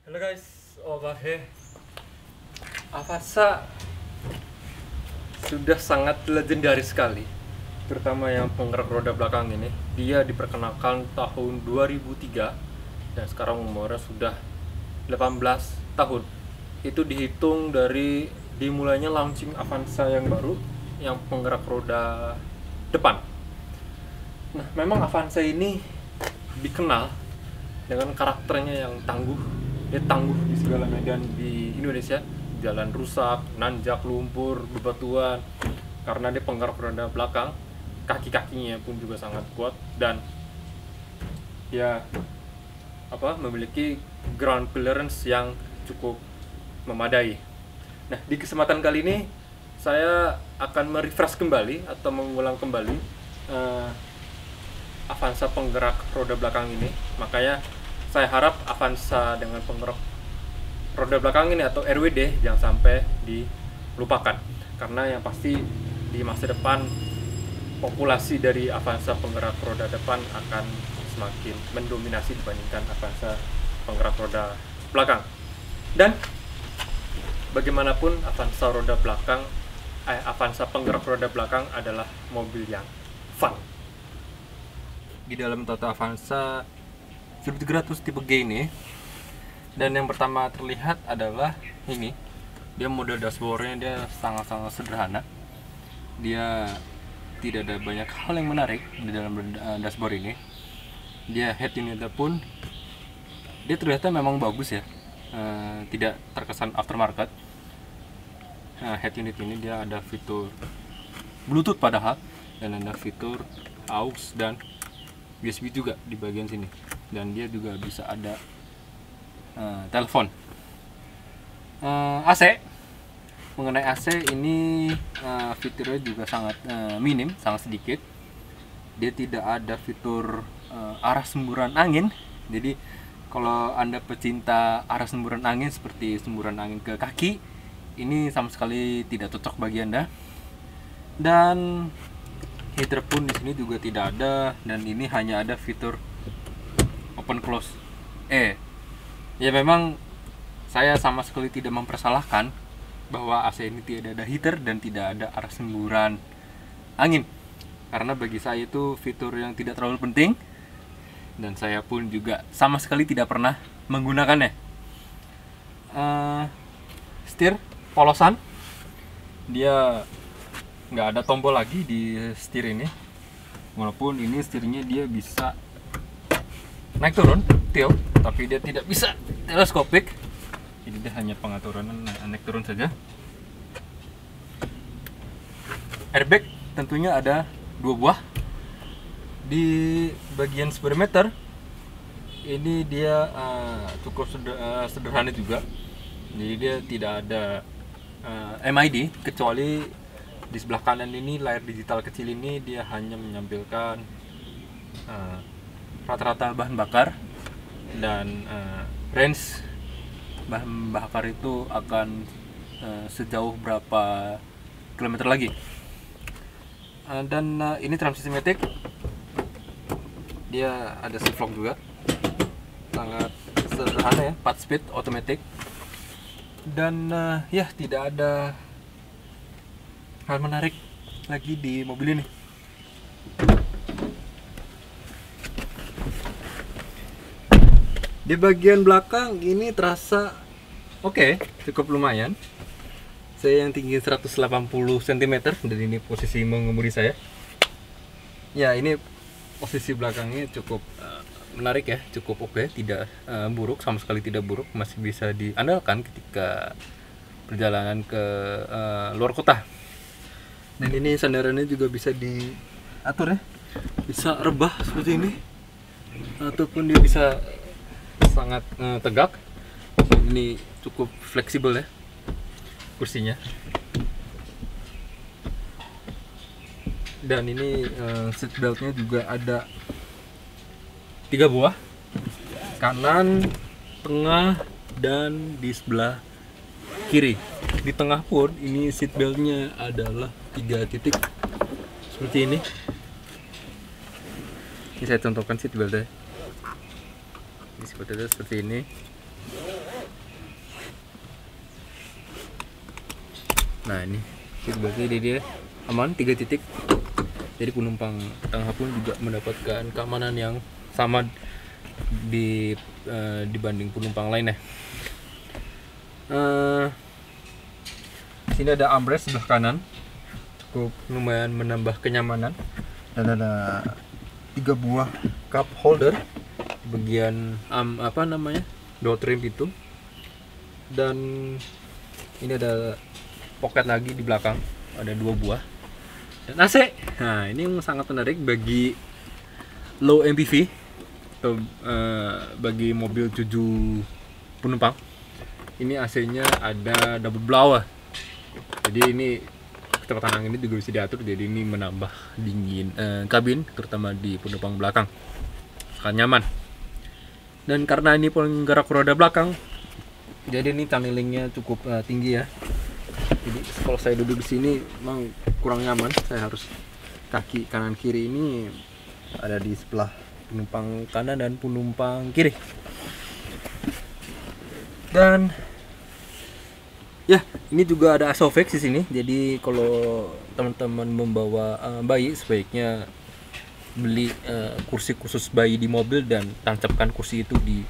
Halo guys, Obahe. Avanza sudah sangat legendaris sekali, terutama yang penggerak roda belakang ini. Dia diperkenalkan tahun 2003 dan sekarang umurnya sudah 18 tahun. Itu dihitung dari dimulainya launching Avanza yang baru, yang penggerak roda depan. Nah, memang Avanza ini dikenal dengan karakternya yang tangguh. Dia tangguh di segala medan di Indonesia, jalan rusak, nanjak, lumpur, bebatuan. Karena dia penggerak roda belakang, kaki-kakinya pun juga sangat kuat dan dia memiliki ground clearance yang cukup memadai. Nah, di kesempatan kali ini saya akan merefresh kembali atau mengulang kembali Avanza penggerak roda belakang ini. Makanya saya harap Avanza dengan penggerak roda belakang ini atau RWD jangan sampai dilupakan, karena yang pasti di masa depan populasi dari Avanza penggerak roda depan akan semakin mendominasi dibandingkan Avanza penggerak roda belakang. Dan bagaimanapun Avanza penggerak roda belakang adalah mobil yang fun. Di dalam Toyota Avanza 1300 tipe G ini, dan yang pertama terlihat adalah ini, dia model dashboardnya dia sangat-sangat sederhana. Dia tidak ada banyak hal yang menarik di dalam dashboard ini. Dia head unitnya pun dia terlihatnya memang bagus ya, tidak terkesan aftermarket. Head unit ini dia ada fitur Bluetooth padahal, dan ada fitur AUX dan USB juga di bagian sini, dan dia juga bisa ada telepon. AC, mengenai AC ini fiturnya juga sangat minim, sangat sedikit. Dia tidak ada fitur arah semburan angin. Jadi kalau Anda pecinta arah semburan angin seperti semburan angin ke kaki, ini sama sekali tidak cocok bagi Anda. Dan heater pun di sini juga tidak ada, dan ini hanya ada fitur open close. Ya memang saya sama sekali tidak mempersalahkan bahwa AC ini tidak ada heater dan tidak ada arah semburan angin, karena bagi saya itu fitur yang tidak terlalu penting, dan saya pun juga sama sekali tidak pernah menggunakannya. Setir polosan, dia nggak ada tombol lagi di setir ini, walaupun ini setirnya dia bisa naik turun tilt, tapi dia tidak bisa teleskopik, jadi dia hanya pengaturan naik turun saja. Airbag tentunya ada 2 buah. Di bagian speedometer ini dia cukup sederhana juga, jadi dia tidak ada MID, kecuali di sebelah kanan ini layar digital kecil ini dia hanya menampilkan rata-rata bahan bakar, dan range bahan bakar itu akan sejauh berapa kilometer lagi. Dan ini transmisi matic, dia ada shift lock juga, sangat sederhana ya, 4 speed automatic. Dan ya tidak ada hal menarik lagi di mobil ini. Di bagian belakang ini terasa oke, cukup lumayan. Saya yang tinggi 180 cm, dan ini posisi mengemudi saya. Ya, ini posisi belakangnya cukup menarik ya, cukup oke, tidak buruk, sama sekali tidak buruk, masih bisa diandalkan ketika perjalanan ke luar kota. Dan ini sandarannya juga bisa diatur ya, bisa rebah seperti ini, ataupun dia bisa sangat tegak. Ini cukup fleksibel ya kursinya. Dan ini seat beltnya juga ada 3 buah, kanan, tengah, dan di sebelah kiri. Di tengah pun ini seat beltnya adalah 3 titik seperti ini. Ini saya contohkan seat beltnya. Ini seperti ini. Nah ini berarti dia aman 3 titik. Jadi penumpang tengah pun juga mendapatkan keamanan yang sama dibanding penumpang lainnya. Sini ada armrest sebelah kanan, cukup lumayan menambah kenyamanan, dan ada 3 buah cup holder di bagian door trim itu, dan ini ada pocket lagi di belakang, ada 2 buah, dan AC. Nah ini yang sangat menarik bagi low MPV atau bagi mobil 7 penumpang. Ini AC-nya ada double blower, jadi ini kecepatan angin ini juga bisa diatur, jadi ini menambah dingin kabin, terutama di penumpang belakang, akan nyaman. Dan karena ini penggerak roda belakang, jadi ini tunnelingnya cukup tinggi ya. Jadi kalau saya duduk di sini memang kurang nyaman, saya harus kaki kanan kiri ini ada di sebelah penumpang kanan dan penumpang kiri. Dan ya, ini juga ada Isofix di sini. Jadi kalau teman-teman membawa bayi, sebaiknya beli kursi khusus bayi di mobil dan tancapkan kursi itu di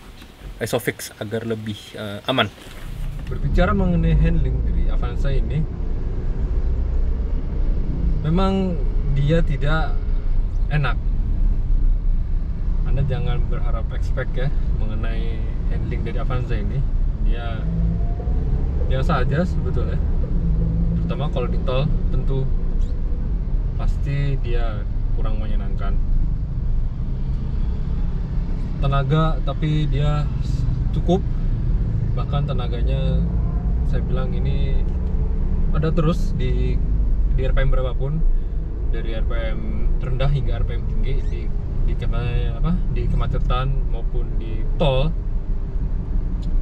Isofix agar lebih aman. Berbicara mengenai handling dari Avanza ini, memang dia tidak enak. Anda jangan berharap expect ya mengenai handling dari Avanza ini. Dia biasa aja sebetulnya, terutama kalau di tol tentu pasti dia kurang menyenangkan. Tenaga tapi dia cukup, bahkan tenaganya saya bilang ini ada terus di RPM berapapun, dari RPM rendah hingga RPM tinggi, di kemacetan maupun di tol.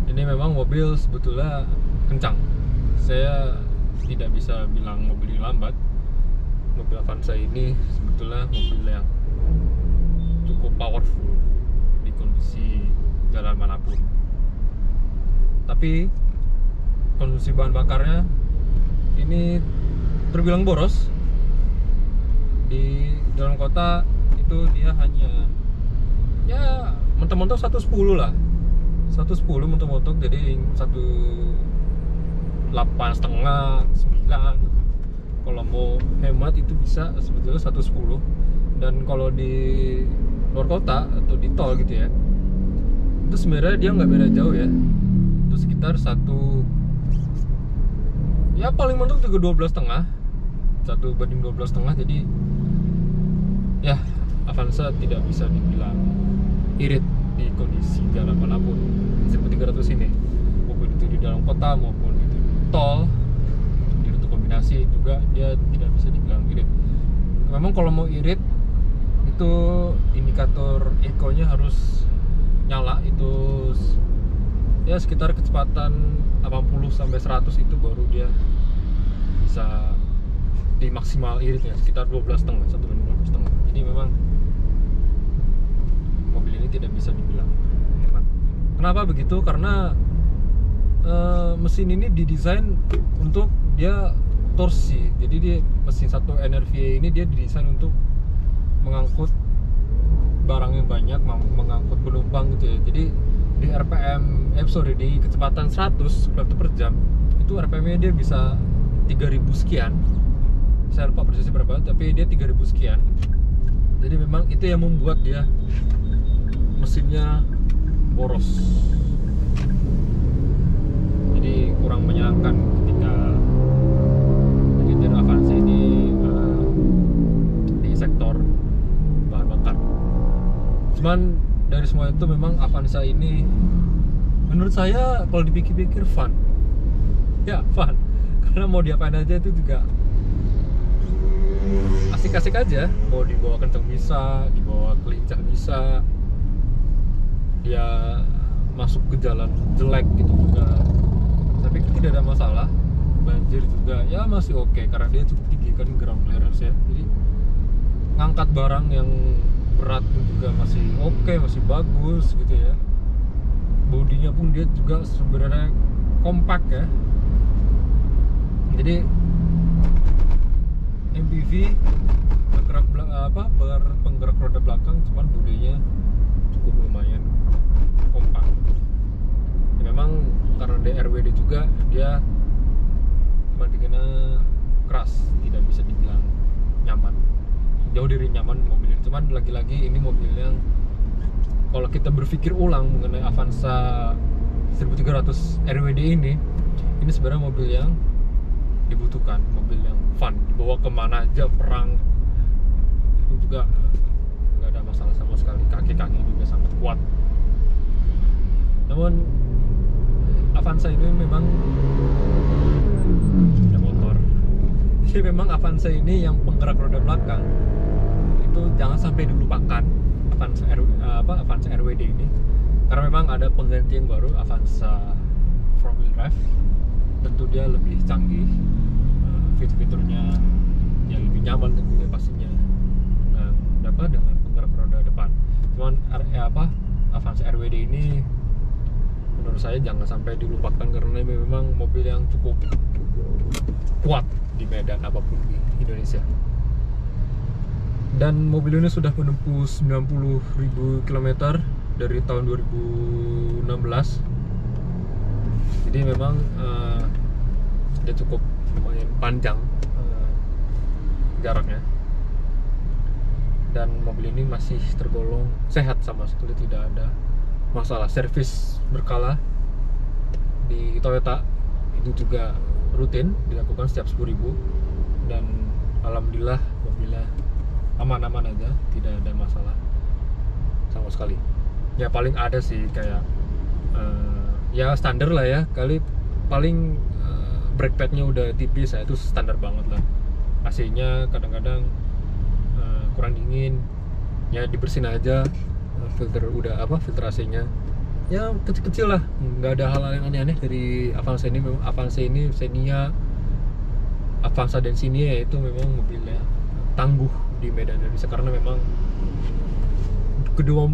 Ini memang mobil sebetulnya kencang. Saya tidak bisa bilang mobil ini lambat. Mobil Avanza ini sebetulnya mobil yang cukup powerful di kondisi jalan manapun. Tapi konsumsi bahan bakarnya ini terbilang boros. Di dalam kota itu dia hanya ya mentok-mentok 110 lah, 110 mentok-mentok, jadi 8,5, 9. Kalau mau hemat itu bisa sebetulnya 110. Dan kalau di luar kota atau di tol gitu ya, itu sebenarnya dia nggak beda jauh ya, itu sekitar ya paling mentok juga 12,5, 1:12,5. Jadi ya Avanza tidak bisa dibilang irit di kondisi jalan manapun 1300 ini, maupun itu di dalam kota maupun itu di tol, di rute kombinasi juga dia tidak bisa dibilang irit. Memang kalau mau irit itu indikator eco-nya harus nyala, itu ya sekitar kecepatan 80 sampai 100 itu baru dia bisa di maksimal iritnya sekitar 12,5, 1:12,5. Jadi memang mobil ini tidak bisa dibilang hemat. Kenapa begitu? Karena mesin ini didesain untuk dia torsi. Jadi dia mesin 1 NRV ini dia didesain untuk mengangkut barang yang banyak, mengangkut penumpang gitu ya. Jadi di di kecepatan 100 km per jam itu RPM-nya dia bisa 3000 sekian. Saya lupa persisnya berapa, tapi dia 3000 sekian. Jadi memang itu yang membuat dia mesinnya boros. Jadi kurang menyenangkan ketika menyetir Avanza ini di sektor bahan bakar. Cuman dari semua itu memang Avanza ini menurut saya kalau dipikir-pikir fun. Ya fun, karena mau diapain aja itu juga asik-asik aja. Mau dibawa kenceng bisa, dibawa kelincah bisa, dia masuk ke jalan jelek gitu juga, tapi tidak ada masalah. Banjir juga ya masih oke, karena dia cukup tinggi kan ground clearance ya. Jadi ngangkat barang yang berat juga masih oke, masih bagus gitu ya. Bodinya pun dia juga sebenarnya kompak ya, Jadi MPV berpenggerak roda belakang, cuman bodinya cukup lumayan kompak. Ya, memang karena DRWD juga dia bandingannya keras, tidak bisa dibilang nyaman, jauh dari nyaman mobil ini. Cuman lagi-lagi ini mobil yang kalau kita berpikir ulang mengenai Avanza 1300 RWD ini sebenarnya mobil yang dibutuhkan, mobil yang fun, dibawa kemana aja, perang itu juga nggak ada masalah sama sekali. Kaki-kaki juga sangat kuat. Namun Avanza ini memang ada motor. Jadi memang Avanza ini yang penggerak roda belakang itu jangan sampai dilupakan, Avanza RWD ini, karena memang ada pengganti yang baru, Avanza 4-wheel drive. Tentu dia lebih canggih, fitur-fiturnya ya lebih nyaman tentunya pastinya dengan penggerak roda depan. Cuman Avanza RWD ini menurut saya jangan sampai dilupakan, karena memang mobil yang cukup kuat di medan apapun di Indonesia. Dan mobil ini sudah menempuh 90.000 km dari tahun 2016. Jadi memang dia cukup lumayan panjang jaraknya. Dan mobil ini masih tergolong sehat, sama sekali tidak ada masalah. Servis berkala di Toyota itu juga rutin dilakukan setiap 10.000, dan alhamdulillah mobilnya aman-aman aja, tidak ada masalah sama sekali. Ya paling ada sih kayak ya standar lah ya, paling brake padnya udah tipis, itu standar banget lah. AC-nya kadang-kadang kurang dingin, ya dibersihin aja filter AC-nya, ya kecil-kecil lah, nggak ada hal-hal yang aneh-aneh dari Avanza ini. Memang Avanza ini Avanza dan Xenia itu memang mobilnya tangguh di medan Indonesia, karena memang kedua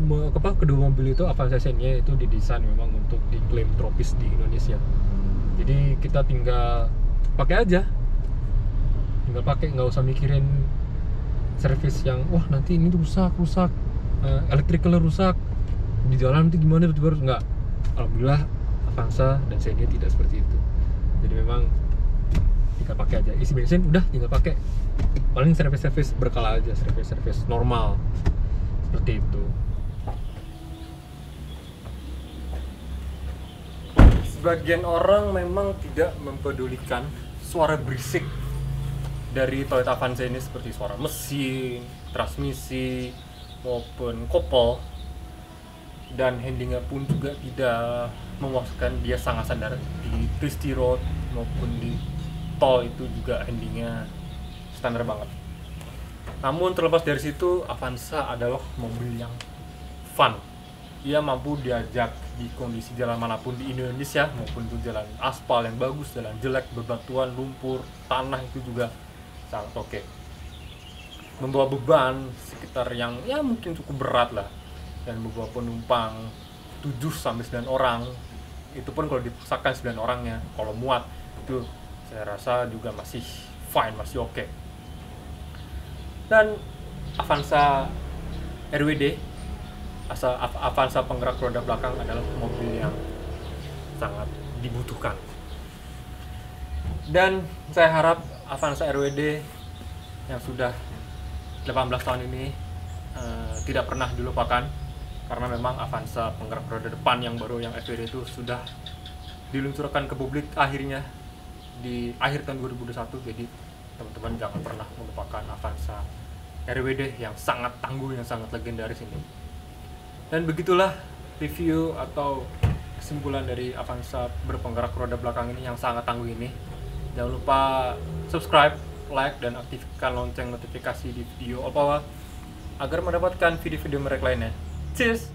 mobil itu, Avanza Xenia itu didesain memang untuk diklaim tropis di Indonesia. Jadi kita tinggal pakai aja, nggak usah mikirin servis yang wah nanti ini rusak, elektrikalnya rusak di jalan nanti gimana, tiba-tiba nggak. Alhamdulillah Avanza dan Xenia tidak seperti itu. Jadi memang tinggal pakai aja, isi bensin udah tinggal pakai, paling servis berkala aja, servis normal seperti itu. Sebagian orang memang tidak mempedulikan suara berisik dari Toyota Avanza ini, seperti suara mesin, transmisi, maupun kopel, dan handlingnya pun juga tidak memuaskan. Dia sangat standar di Twisty Road maupun di tol, itu juga handlingnya standar banget. Namun terlepas dari situ, Avanza adalah mobil yang fun. Ia mampu diajak di kondisi jalan manapun di Indonesia, maupun itu jalan aspal yang bagus, jalan jelek, bebatuan, lumpur, tanah, itu juga sangat oke. Membawa beban sekitar yang ya mungkin cukup berat lah, dan membawa penumpang 7-9 orang, itu pun kalau dipaksakan 9 orangnya, kalau muat itu saya rasa juga masih fine, masih oke. Dan Avanza RWD, Avanza penggerak roda belakang adalah mobil yang sangat dibutuhkan. Dan saya harap Avanza RWD yang sudah 18 tahun ini tidak pernah dilupakan, karena memang Avanza penggerak roda depan yang baru, yang FWD itu sudah diluncurkan ke publik akhirnya di akhir tahun 2021. Jadi teman-teman jangan pernah melupakan Avanza RWD yang sangat tangguh, yang sangat legendaris ini. Dan begitulah review atau kesimpulan dari Avanza berpenggerak roda belakang ini yang sangat tangguh ini. Jangan lupa subscribe, like, dan aktifkan lonceng notifikasi di video Oppawa agar mendapatkan video-video mereka lainnya. Cheers!